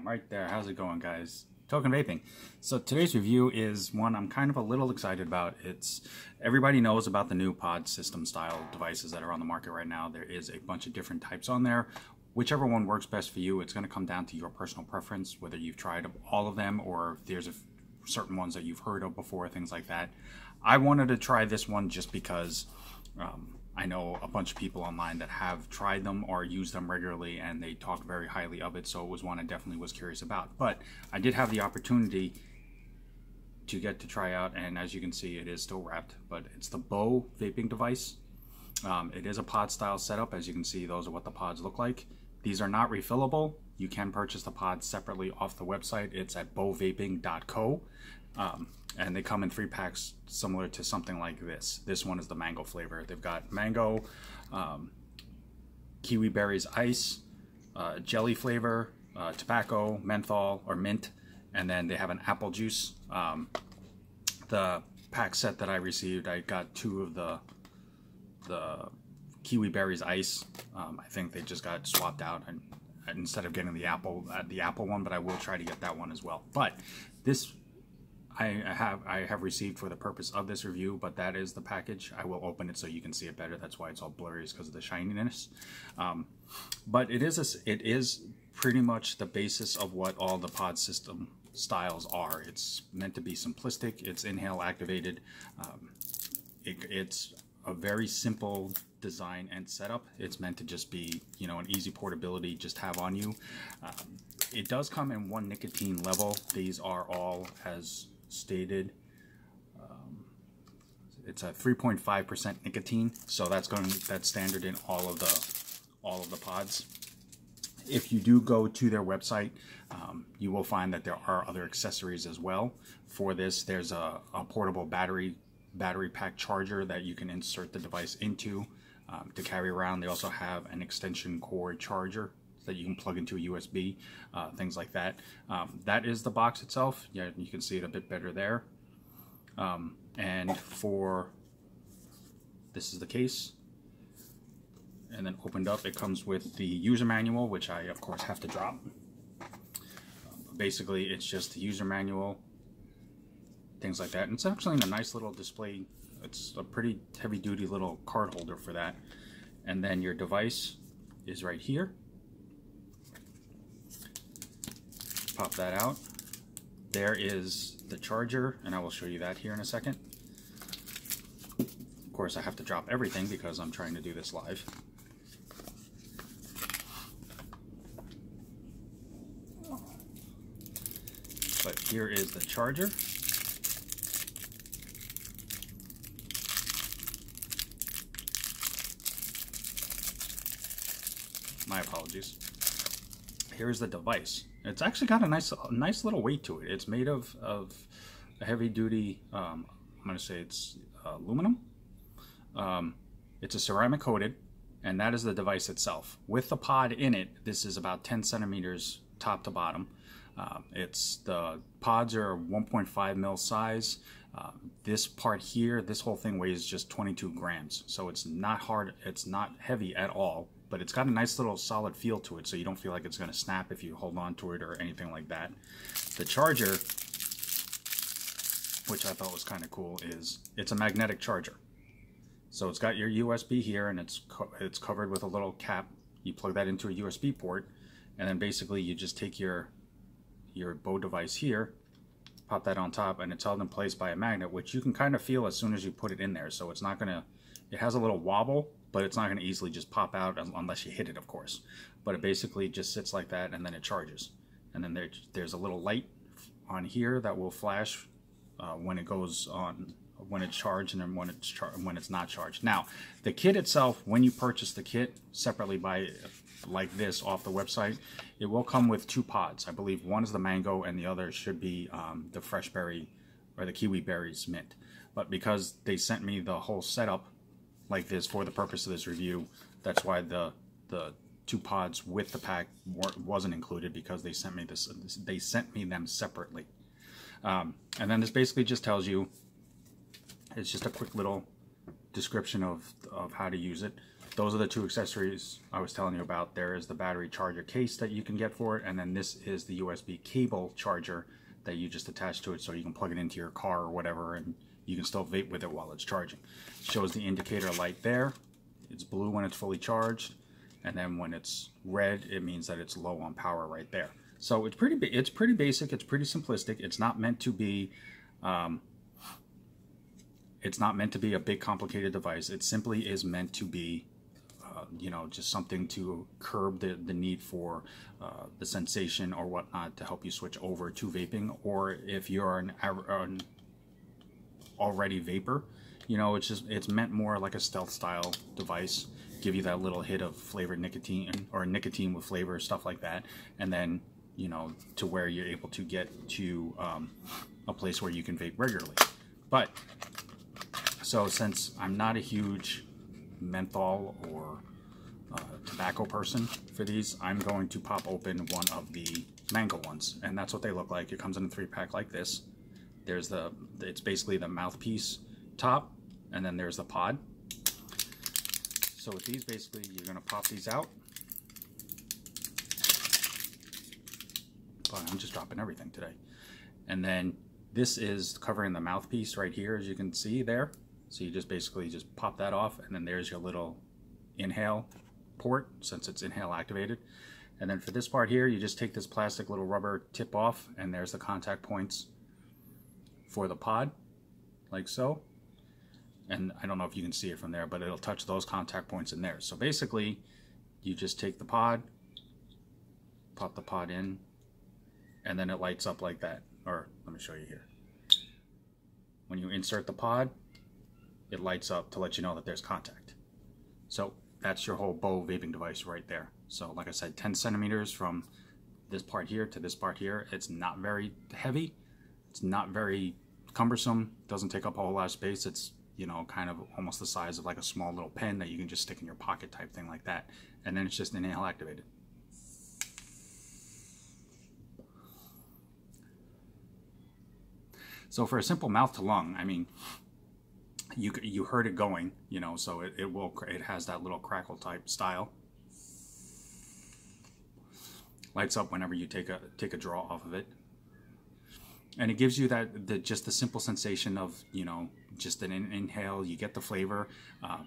Bam, right there. How's it going, guys? Token Vaping. So today's review is one I'm kind of a little excited about. Everybody knows about the new pod system style devices that are on the market right now. There is a bunch of different types on there. Whichever one works best for you, it's going to come down to your personal preference, whether you've tried all of them or if there's certain ones that you've heard of before, things like that. I wanted to try this one just because I know a bunch of people online that have tried them or used them regularly, and they talk very highly of it, so it was one I definitely was curious about. But I did have the opportunity to get to try out, and as you can see, it is still wrapped, but it's the Bow vaping device. It is a pod style setup. As you can see, those are what the pods look like. These are not refillable. You can purchase the pods separately off the website. It's at bowvaping.co. And they come in 3 packs similar to something like this. This one is the mango flavor. They've got mango, kiwi berries ice, jelly flavor, tobacco, menthol or mint, and then they have an apple juice. The pack set that I received, I got 2 of the kiwi berries ice. I think they just got swapped out, and instead of getting the apple one, but I will try to get that one as well. But this I have received for the purpose of this review, but that is the package. I will open it so you can see it better. That's why it's all blurry, is because of the shininess. But it is pretty much the basis of what all the pod system styles are. It's meant to be simplistic. It's inhale activated. It's a very simple design and setup. It's meant to just be, you know, an easy portability, just have on you. It does come in 1 nicotine level. These are all as stated. It's a 3.5% nicotine, so that's standard in all of the pods. If you do go to their website, you will find that there are other accessories as well for this. There's a portable battery pack charger that you can insert the device into to carry around. They also have an extension cord charger that you can plug into a USB, things like that. That is the box itself. Yeah, you can see it a bit better there. And for this is the case. And then opened up, it comes with the user manual, which I of course have to drop. Basically, it's just the user manual, things like that. And it's actually in a nice little display. It's a pretty heavy-duty little card holder for that. And then your device is right here. Pop that out. There is the charger, and I will show you that here in a second. Of course, I have to drop everything because I'm trying to do this live. But here is the charger. My apologies. Here's the device. It's actually got a nice little weight to it. It's made of a heavy duty, I'm going to say it's aluminum. It's a ceramic coated, and that is the device itself. With the pod in it, this is about 10 centimeters top to bottom. The pods are 1.5 mil size. This part here, this whole thing weighs just 22 grams. So it's not hard, it's not heavy at all, but it's got a nice little solid feel to it, so you don't feel like it's going to snap if you hold on to it or anything like that. The charger, which I thought was kind of cool, is it's a magnetic charger. So it's got your USB here, and it's covered with a little cap. You plug that into a USB port, and then basically you just take your Bow device here, pop that on top, and it's held in place by a magnet, which you can kind of feel as soon as you put it in there. So it's not gonna, it has a little wobble, but it's not gonna easily just pop out unless you hit it, of course. But it basically just sits like that, and then it charges. And then there's a little light on here that will flash when it goes on, when it's charged, and then when it's not charged. Now, the kit itself, when you purchase the kit separately like this off the website, it will come with 2 pods. I believe one is the mango and the other should be the fresh berry or the kiwi berries mint. But because they sent me the whole setup like this for the purpose of this review, that's why the 2 pods with the pack wasn't included, because they sent me them separately. And then this basically just tells you, it's just a quick little description of how to use it. those are the two accessories I was telling you about. There is the battery charger case that you can get for it, and then this is the USB cable charger that you just attach to it, so you can plug it into your car or whatever, and you can still vape with it while it's charging. Shows the indicator light there. It's blue when it's fully charged, and then when it's red, it means that it's low on power right there. So it's pretty basic. It's pretty simplistic. It's not meant to be a big complicated device. It simply is meant to be you know, just something to curb the need for the sensation or whatnot, to help you switch over to vaping. Or if you're an already vapor, you know, it's meant more like a stealth style device, give you that little hit of flavored nicotine, or nicotine with flavor, stuff like that, and then, you know, to where you're able to get to a place where you can vape regularly. But so since I'm not a huge menthol or tobacco person for these, I'm going to pop open one of the mango ones, and that's what they look like. It comes in a 3-pack like this. There's it's basically the mouthpiece top, and then there's the pod. So with these, basically, you're going to pop these out. But I'm just dropping everything today. And then this is covering the mouthpiece right here, as you can see there. So you just basically just pop that off, and then there's your little inhale port, since it's inhale activated. And then for this part here, you just take this plastic little rubber tip off, and there's the contact points for the pod, like so. And I don't know if you can see it from there, but it'll touch those contact points in there. So basically, you just take the pod, pop the pod in, and then it lights up like that. Or let me show you here. When you insert the pod, it lights up to let you know that there's contact. So that's your whole Bow vaping device right there. So like I said, 10 centimeters from this part here to this part here. It's not very heavy. It's not very cumbersome. Doesn't take up a whole lot of space. It's, you know, kind of almost the size of like a small little pen that you can just stick in your pocket type thing like that. And then it's just inhale activated. So for a simple mouth to lung, I mean, you heard it going, you know, so it has that little crackle type style. Lights up whenever you take a draw off of it, and it gives you just the simple sensation of, you know, just an inhale. You get the flavor,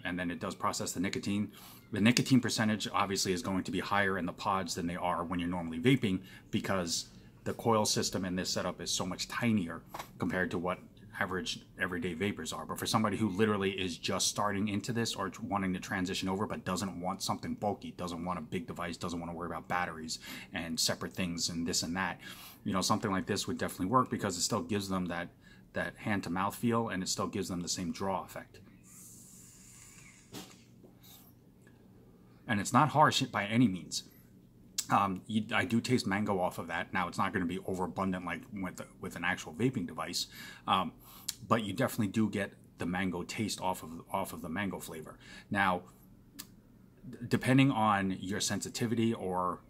and then it does process the nicotine. The nicotine percentage obviously is going to be higher in the pods than they are when you're normally vaping, because the coil system in this setup is so much tinier compared to what average everyday vapors are. But for somebody who literally is just starting into this, or wanting to transition over but doesn't want something bulky, doesn't want a big device, doesn't want to worry about batteries and separate things and this and that, you know, something like this would definitely work, because it still gives them that hand to mouth feel, and it still gives them the same draw effect. And it's not harsh by any means. I do taste mango off of that. Now, it's not going to be overabundant like with an actual vaping device, but you definitely do get the mango taste off of the mango flavor. Now, depending on your sensitivity or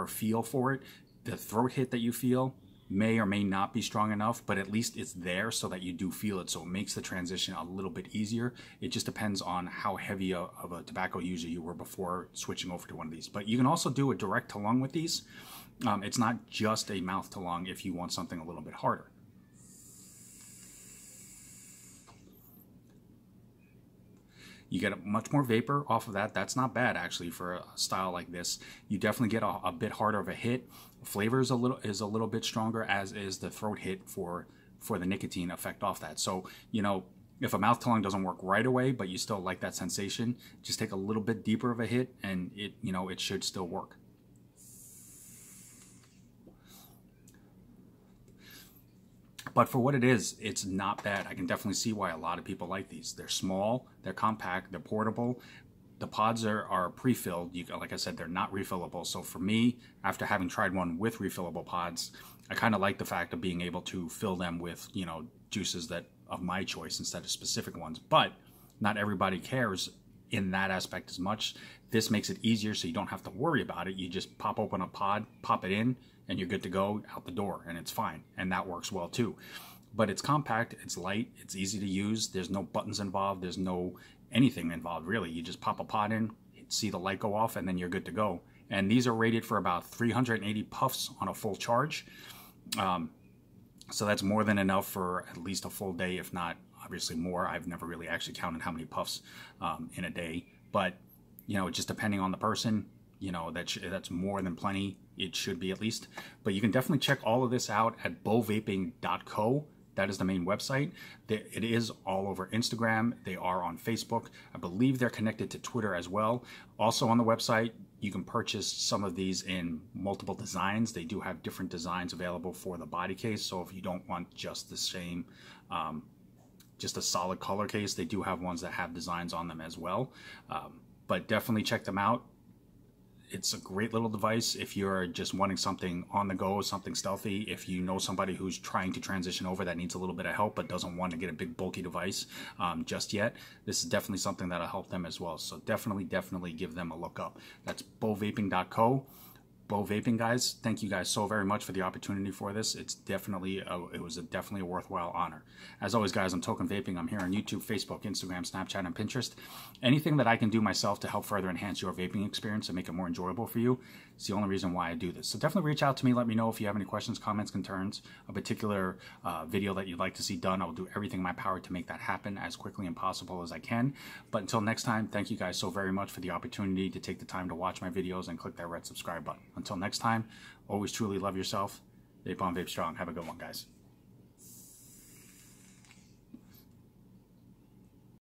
feel for it, the throat hit that you feel may or may not be strong enough, but at least it's there so that you do feel it. So it makes the transition a little bit easier. It just depends on how heavy of a tobacco user you were before switching over to one of these. But you can also do a direct to lung with these. It's not just a mouth to lung if you want something a little bit harder. You get much more vapor off of that. That's not bad, actually, for a style like this. You definitely get a bit harder of a hit. Flavor is a little bit stronger, as is the throat hit for the nicotine effect off that. So, you know, if a mouth to lung doesn't work right away, but you still like that sensation, just take a little bit deeper of a hit, and it should still work. But for what it is, it's not bad. I can definitely see why a lot of people like these. They're small, they're compact, they're portable. The pods are pre-filled. Like I said, they're not refillable. So for me, after having tried one with refillable pods, I kind of like the fact of being able to fill them with, you know, juices that of my choice instead of specific ones. But not everybody cares in that aspect as much. This makes it easier, so you don't have to worry about it. You just pop open a pod, pop it in, and you're good to go out the door, and it's fine. And that works well too. But it's compact, it's light, it's easy to use. There's no buttons involved. There's no anything involved, really. You just pop a pod in, see the light go off, and then you're good to go. And these are rated for about 380 puffs on a full charge. So that's more than enough for at least a full day, if not obviously more. I've never really actually counted how many puffs in a day, but you know, just depending on the person, you know, that's more than plenty. It should be, at least. But you can definitely check all of this out at bovaping.co. That is the main website. It is all over Instagram. They are on Facebook. I believe they're connected to Twitter as well. Also on the website, you can purchase some of these in multiple designs. They do have different designs available for the body case. So if you don't want just the same, just a solid color case, they do have ones that have designs on them as well. But definitely check them out. It's a great little device if you're just wanting something on the go, something stealthy. If you know somebody who's trying to transition over that needs a little bit of help but doesn't want to get a big bulky device just yet, this is definitely something that'll help them as well. So definitely give them a look up. That's bovaping.co. Bo Vaping, guys, thank you guys so very much for the opportunity for this. It's definitely definitely a worthwhile honor. As always, guys, I'm Token Vaping. I'm here on YouTube, Facebook, Instagram, Snapchat, and Pinterest. Anything that I can do myself to help further enhance your vaping experience and make it more enjoyable for you, it's the only reason why I do this. So definitely reach out to me. Let me know if you have any questions, comments, concerns, a particular video that you'd like to see done. I'll do everything in my power to make that happen as quickly and possible as I can. But until next time, thank you guys so very much for the opportunity to take the time to watch my videos and click that red subscribe button. Until next time, always truly love yourself. Vape on, vape strong. Have a good one, guys.